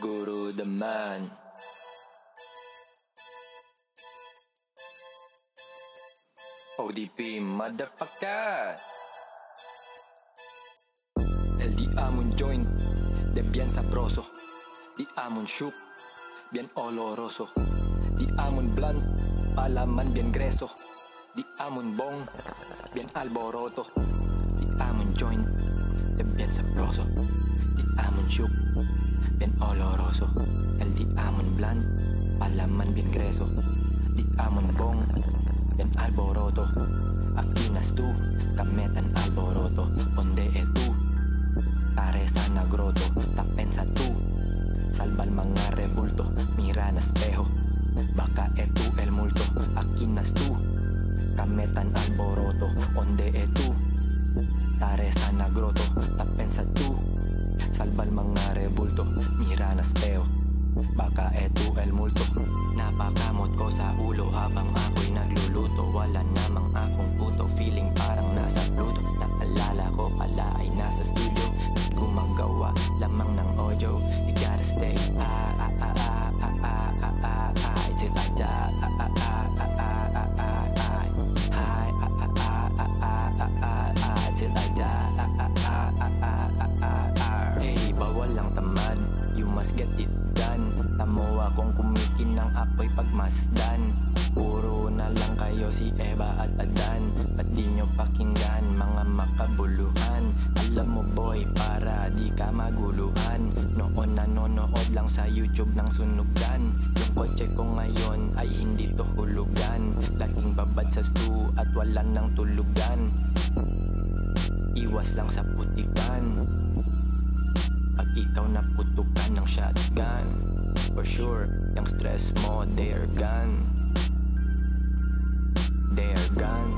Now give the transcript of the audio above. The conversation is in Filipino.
Guru the man. ODP motherfucker. El di amon joint de bien sabroso, di amon shook bien oloroso, di amon blunt palaman bien greso, di amon bong bien alboroto, di amon joint de bien sabroso, di amon shook bien oloroso, el di amon blunt palaman bien greso, di amon bong bien alboroto. Akinas tu kametan alboroto, onde e tu tare sa nagroto, tapen sa tu salval mga rebulto, mira na espejo, baka e tu el multo. Akinas tu kametan alboroto, onde e tu tare sa nagroto, tapen sa tu salval mga rebulto, mira na espejo, baka e tu el multo. Napakamot ko sa ulo habang ako'y nagluluto, wala namang akong puto, feeling parang nasa Pluto. Naalala ko pala ay nasa studio, gumagawa lamang ng audio. You gotta stay till I die. Till I die. Hey, bawal lang tamad, you must get it done. Tamo akong kumikinang apoy pagmasdan. Puro na lang kayo si Eva at Adan, ba't di nyo pakinggan mga makabuluhan? Alam mo boy, para di ka maguluhan, noon nanonood lang sa YouTube ng sunugan. Yung kotse ko ngayon ay hindi to hulugan, laging babad sa stew at wala nang tulugan. Iwas lang sa putikan pag ikaw naputukan ng shotgun. For sure, yung stress mo, they're gone. They're gone.